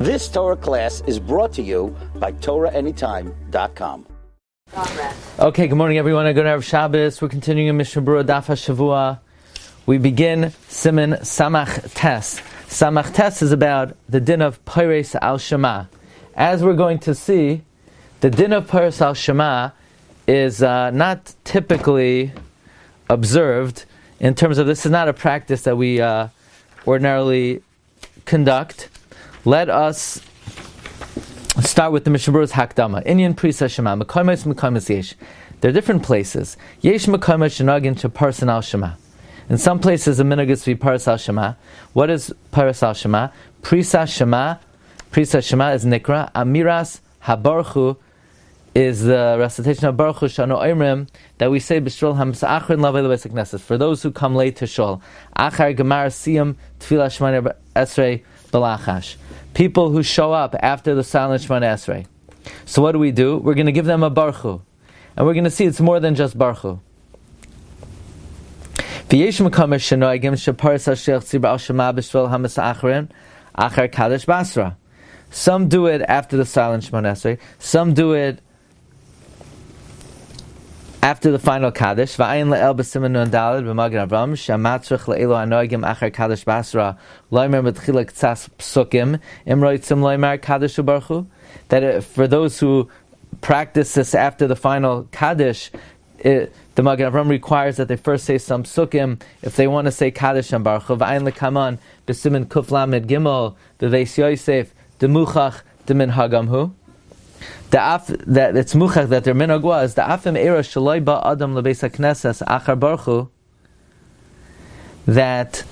This Torah class is brought to you by TorahAnytime.com. Okay, good morning everyone. Good Erev Shabbos. We're continuing in Mishna Berura Daf Hashavua. We begin Siman Samach Tes. Samach Tes is about the din of Pores al Shema. As we're going to see, the din of Pores al Shema is not typically observed in terms of, this is not a practice that we ordinarily conduct. Let us start with the Mishna Berura's Hakdama. Inyan Prisa Shema. Mekaymes Yesh. There are different places. Yesh Mekaymes Shenagin to Parsan al Shema. In some places, the minhag is to be Paras al Shema. What is Paras al Shema? Prisa Shema. Prisa Shema is Nikra. Amiras HaBarchu is the recitation of Barchu Shano Oimrim that we say B'Shul HaMsa'achrin Lavei L'Beis HaKnesses, for those who come late to Shul. Achar Gemar Siyam Tfilah Shemana Esrei B'Lachash. People who show up after the silent Shemana Esrei. So what do? We're going to give them a Barchu. And we're going to see it's more than just Barchu. V'yesh Mekamesh Shenoigim Sheparis HaShech Tzibra Al Shema B'Shul HaMsa'achrin Achar Kadesh Basra. Some do it after the silent Shemana Esrei. Some do it after the final Kaddish. V'ayin le'el b'siman nun daled b'magen Avram shamatzrich le'elo hanoigim achar Kaddish basra loimer b'tchila k'tzas psukim imroitzim loimer Kaddish u'barchu. That for those who practice this after the final Kaddish, the Magen Avram requires that they first say some psukim if they want to say Kaddish and Barchu. V'ayin le'kaman b'siman kuf lamed gimel b'veis Yosef demuchach demin hagamhu. That it's muchach that their minhag was the afim era shaloi ba adam lebeis haknesses achar Barchu, that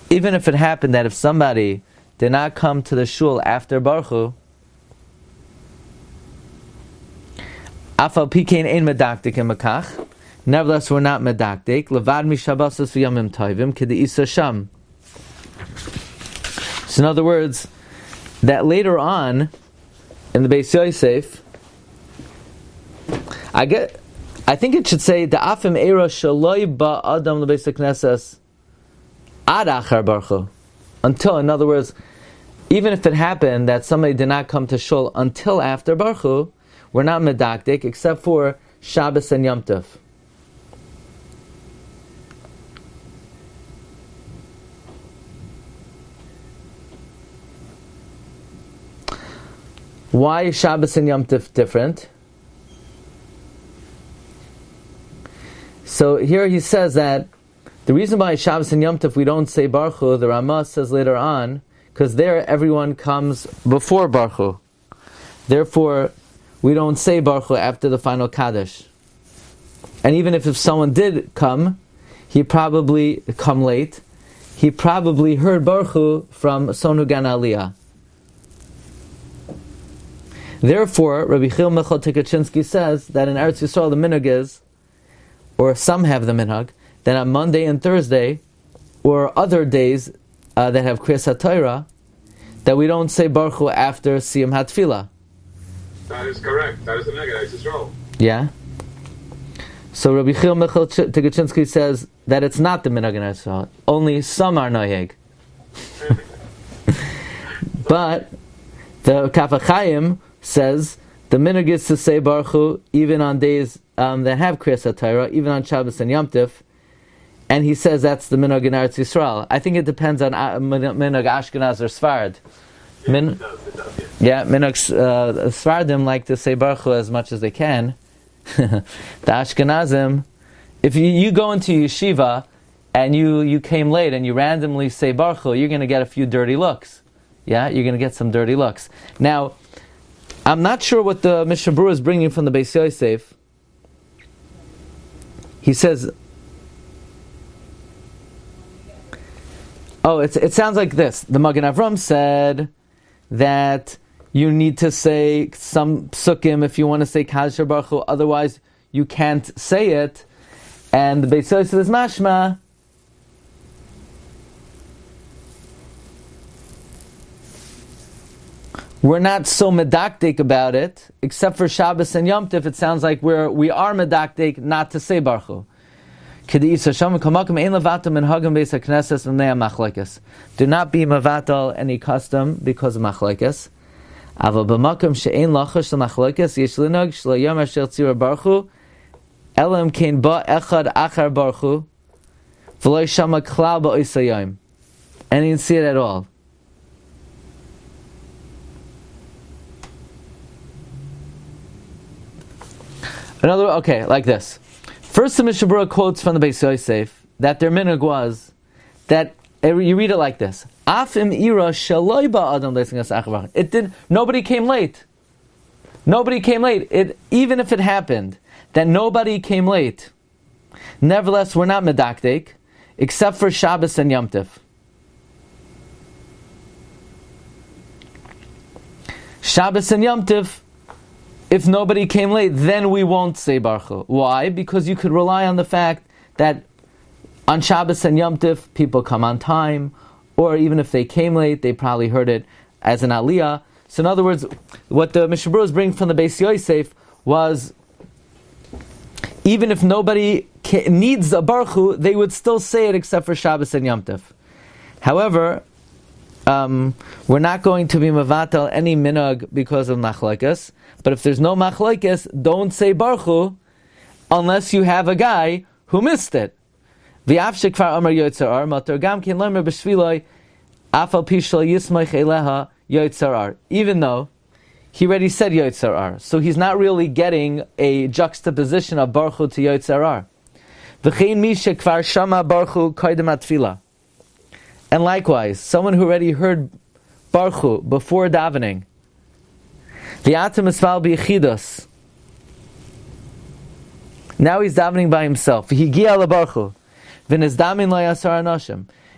even if it happened that if somebody did not come to the shul after Barchu, afal pikein ein medaktik in makach, nevertheless we're not medaktik levad mishabasas v'yamim tovim k'deisa sham. So in other words, that later on in the Beis Yosef, I think it should say the afim era shaloi ba adam lebeis haknesses ad achar Barchu. Until, in other words, even if it happened that somebody did not come to shul until after Barchu, we're not medaktik except for Shabbos and Yom Tov. Why is Shabbos and Yom Tov different? So here he says that the reason why Shabbos and Yom Tov we don't say Barchu, the Ramah says later on, because there everyone comes before Barchu. Therefore, we don't say Barchu after the final Kaddish. And even if someone did come, he probably come late, he probably heard Barchu from Sonugan Aliyah. Therefore, Rabbi Glatstein says that in Eretz Yisrael the minhag is, or some have the minhag, that on Monday and Thursday, or other days that have Kriyas HaTorah, that we don't say Barchu after Siyam HaTfilah. That is correct. That is the minhag of Eretz Yisrael. Yeah. So Rabbi Glatstein says that it's not the minhag in Eretz Yisrael. Only some are noheg. But the Kaf HaChaim says the minhag is to say Barchu even on days that have Kriyas HaTorah, even on Shabbos and Yom Tov, and he says that's the minhag in Eretz Yisrael. I think it depends on minhag Ashkenaz or Sfarad. It does, yeah. Minhag Sfaradim like to say Barchu as much as they can. The Ashkenazim, if you go into yeshiva and you came late and you randomly say Barchu, you're going to get a few dirty looks. Yeah, you're going to get some dirty looks. Now, I'm not sure what the Mishna Berura is bringing from the Beis Yosef. He says, it sounds like this. The Magen Avram said that you need to say some psukim if you want to say Kaddish Barchu, otherwise you can't say it. And the Beis Yosef says mashma. We're not so medaktik about it, except for Shabbos and Yom Tov. It sounds like we are medaktik not to say Barchu. Do not be mavatal any custom because of machlokes. Aval b'makom she'ein lachash l'machlokes yesh linog shlo yom asher tzira barchu elam kein ba echad achar barchu v'lo shama klal ba'osayim. And you didn't see it at all. Okay, like this. First, the Mishna Berura quotes from the Beis Yosef that their minhag was that you read it like this: Afim ira shaloi ba adam leisingas achar. It did. Nobody came late. Nobody came late. Even if it happened that nobody came late, nevertheless we're not medakdek, except for Shabbos and Yom Tov. Shabbos and Yom Tov. If nobody came late, then we won't say Barchu. Why? Because you could rely on the fact that on Shabbos and Yom Tov, people come on time, or even if they came late, they probably heard it as an aliyah. So in other words, what the Mishna Berura is bringing from the Beis Yosef was, even if nobody needs a Barchu, they would still say it except for Shabbos and Yom Tov. However, we're not going to be mavatal any minhag because of machlokes. But if there's no machlokes, don't say Barchu unless you have a guy who missed it. Even though he already said Yotzarar, so he's not really getting a juxtaposition of Barchu to Yotzarar. And likewise, someone who already heard Barchu before davening, now he's davening by himself.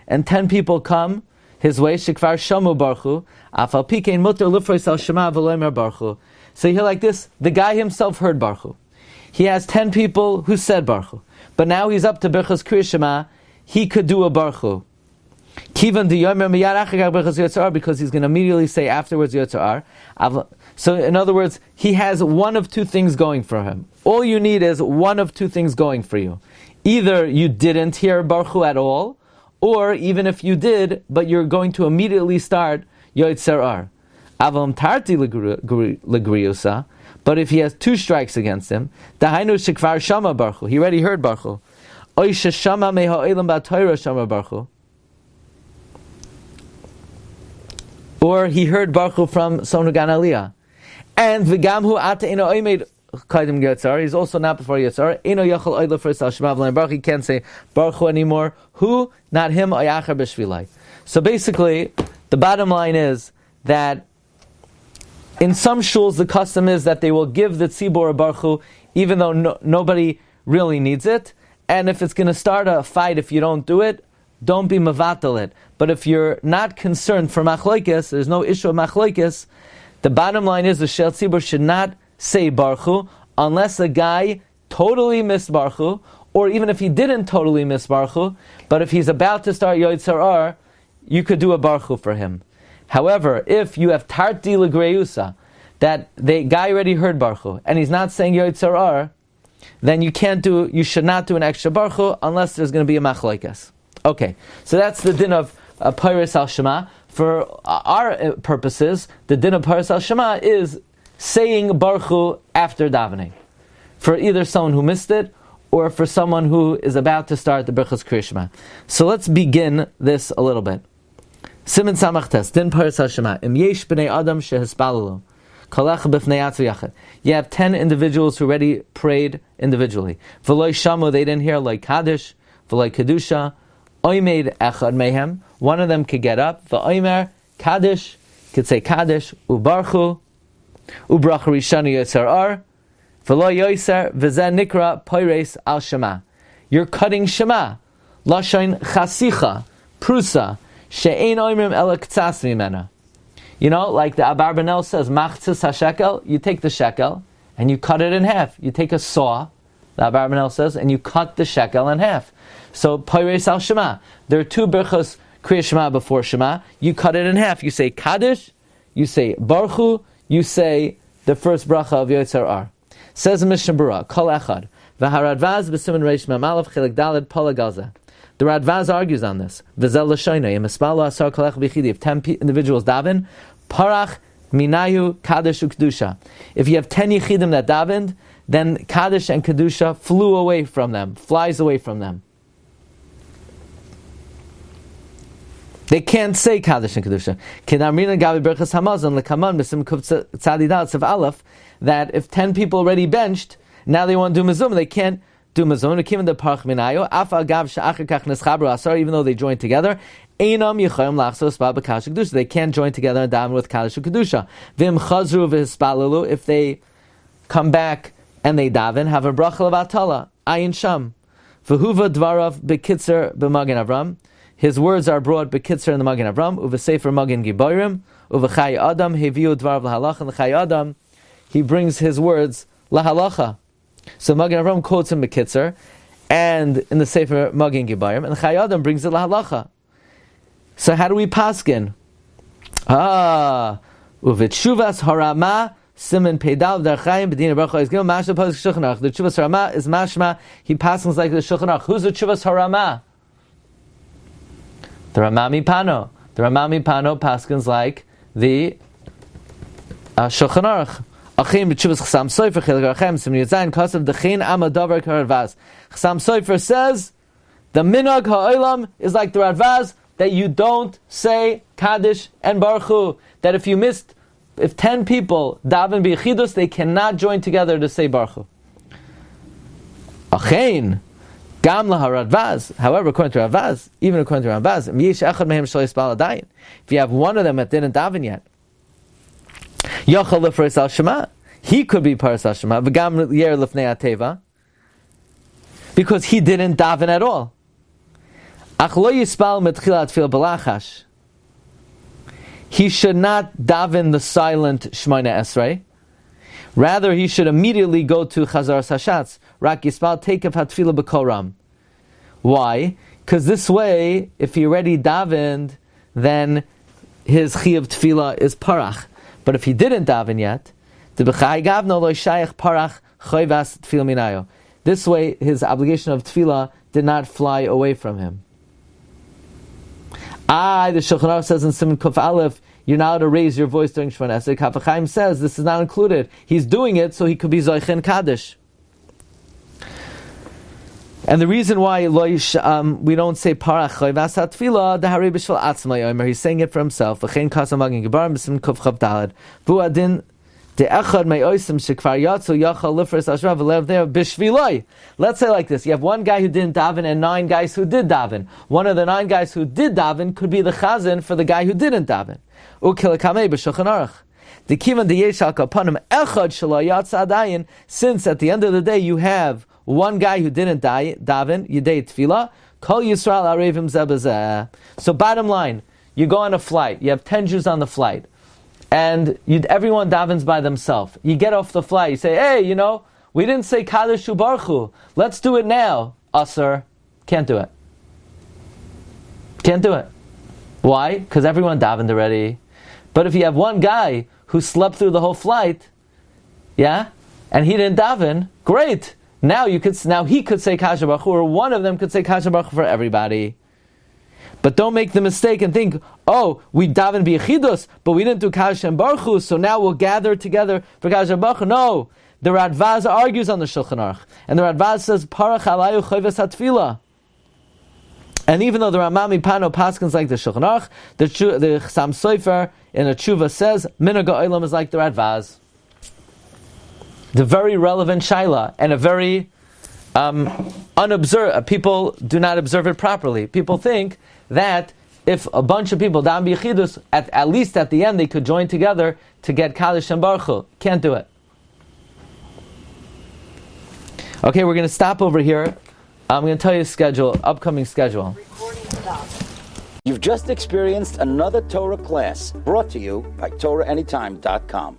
And 10 people come his way. So you hear like this: the guy himself heard Barchu. He has 10 people who said Barchu, but now he's up to Birchas Kriya Shema. He could do a Barchu. Because he's going to immediately say afterwards Yotzar. So in other words, he has one of two things going for him. All you need is one of two things going for you. Either you didn't hear Barchu at all, or even if you did, but you're going to immediately start Yotzar. Avam tarti legriusa. But if he has two strikes against him, dahainu shekvar shama Barchu. He already heard Barchu. Oisha shama meha elam ba'Torah shama Barchu. Or he heard Barchu from someone who got aliyah. And v'gamhu ata ino oimed kaidim yotzar. He's also not before yotzar. Ino yachol oidla for sal shema v'lein Barchu. He can't say Barchu anymore. Who? Not him. Oyachar b'shvilai. So basically, the bottom line is that in some shuls the custom is that they will give the tzibur a Barchu even though nobody really needs it. And if it's going to start a fight if you don't do it, don't be mavatal it. But if you're not concerned for machlokes, there's no issue of machlokes, the bottom line is the shel tzibur should not say Barchu unless a guy totally missed Barchu, or even if he didn't totally miss Barchu, but if he's about to start Yotzar, you could do a Barchu for him. However, if you have tarti legreusa, that the guy already heard Barchu, and he's not saying Yotzar, then you should not do an extra Barchu unless there's going to be a machlokes. Okay, so that's the din of Peiros al Shema. For our purposes, the din of Peiros al Shema is saying Barchu after davening, for either someone who missed it or for someone who is about to start the Birchas Kriya Shema. So let's begin this a little bit. Siman Samach Tes, din Peiros al Shema. Im yesh b'nei adam shehispalalu. You have 10 individuals who already prayed individually. V'loi shamu, they didn't hear like Kaddish, v'loi Kedusha. Oimed echad mehem, one of them could get up. V'oimer Kaddish, could say Kaddish, ubarchu, ubracha rishani yotzar, v'lo yoser v'zen nikra poires al shema. You're cutting shema. Lashon chasicha, prusa, she'ein oimrim ela k'tzas mimena. You know, like the Abarbanel says, machtzis hashekel, you take the shekel and you cut it in half. You take a saw, the Abarbanel says, and you cut the shekel in half. So, Poires al Shema. There are 2 Birchos Kriya Shema before Shema. You cut it in half. You say Kaddish, you say Barchu, you say the first bracha of Yotzar. Says Mishna Berura, Kol Echad, V'haradvaz b'siman reish mamalav chelik daled polagaza. The Radvaz argues on this. V'zel l'shoynei emispalo asar kolech b'chidi. If 10 individuals daven, parach minayu kadosh u'kedusha. If you have 10 yichidim that davened, then Kaddish and Kedusha flew away from them, flies away from them. They can't say Kaddish and Kedusha. That if 10 people already benched, now they want to do Mizum, they can't do Mizum. Even though they joined together, they can't join together and daven with Kaddish and Kedusha. If they come back and they daven, have a bracha levatala, ayin sham. V'huva dvarav bekitzer b'magen Avram. His words are brought bekitzer in the Magen Avram, uvesefer magen giborim, uvechai adam heviu dvarav lahalacha. And the Chai Adam, he brings his words lahalacha. So Magen Avram quotes him bekitzer, and in the Sefer magen giborim, and the Chai Adam brings it lahalacha. So how do we paskin? Uvitshuvas harama. Siman Peidav Darchaim B'dina Barchu is given Mashma Pos Shulchan Aruch. The Chuvas Harama is Mashma. He passes like the Shulchan Aruch. Who's the Chuvas Harama? The Ramami Pano. The Ramami Pano paskins like the Shulchan Aruch. Achim B'Chuvas Chasam Sofer Chilik Arachem Siman Yitzayin Kosav D'Chin Amadavar Karavaz. Chasam Sofer says the Minhag Ha'olam is like the Radvaz, that you don't say Kaddish and Barchu. That if 10 people daven b'yechidus, they cannot join together to say Barchu. Achein, gam laharadvaz. However, according to Radvaz, even according to Radvaz, if you have one of them that didn't daven yet, yachal l'freis al shema, he could be paras al shema, v'gam yer l'fnei ateva, because he didn't daven at all. Ach lo yispal metchilat fil balachash. He should not daven the silent Shemona Esrei. Rather, he should immediately go to Chazar Sashatz. Rak Yispal Tekev HaTfilah B'Koram. Why? Because this way, if he already davened, then his Chiyuv Tfilah is Parach. But if he didn't daven yet, the B'chai Gavno Lo Shayach Parach Choyvas Tfilah Minayo. This way, his obligation of Tfilah did not fly away from him. The Shulchan Aruch says in Siman Kuf Aleph, you're not allowed to raise your voice during Shemona Esrei. Kaf HaChaim says this is not included. He's doing it so he could be Zoichin Kaddish. And the reason why we don't say Parach Choyvas HaTfilah, the Harei B'Shval Atzma Yomer, he's saying it for himself. V'chein Kasam Magen Gebarim B'Siman Kuf Chav Daled. V'u Adin De'echad Me'osim Shekvar Yatzu Yachal Lifres Ashra V'lev There B'Shviloi. Let's say like this: you have one guy who didn't daven and 9 guys who did daven. One of the 9 guys who did daven could be the chazan for the guy who didn't daven. U'kilakamei B'Shulchan Aruch. The kivan deyesh al kapanim echad shelo yatsa adayin. Since at the end of the day you have one guy who didn't daven yidei tefillah. Kol Yisrael arevim zeh b'zeh. So bottom line, you go on a flight. You have 10 Jews on the flight. And everyone davens by themselves. You get off the flight, you say, hey, we didn't say Kaddish Barchu. Let's do it now. Asr, can't do it. Can't do it. Why? Because everyone davened already. But if you have one guy who slept through the whole flight, and he didn't daven, great. Now he could say Kaddish Barchu, or one of them could say Kaddish Barchu for everybody. But don't make the mistake and think, we daven b'yechidus, but we didn't do Kaddish and Barchu, so now we'll gather together for Kaddish and Barchu. No, the Radvaz argues on the Shulchan Aruch, and the Radvaz says, Parach alayu choyves hatfilah. And even though the Ramami Pano paskins like the Shulchan Aruch, the Chasam Sofer in a tshuva says, Minhag ha'olam is like the Radvaz. The very relevant shaila, and a very unobserved. People do not observe it properly. People think that if a bunch of people daven b'yechidus, at least at the end they could join together to get Kaddish and Barchu. Can't do it. Okay, we're going to stop over here. I'm going to tell you upcoming schedule. You've just experienced another Torah class brought to you by TorahAnytime.com.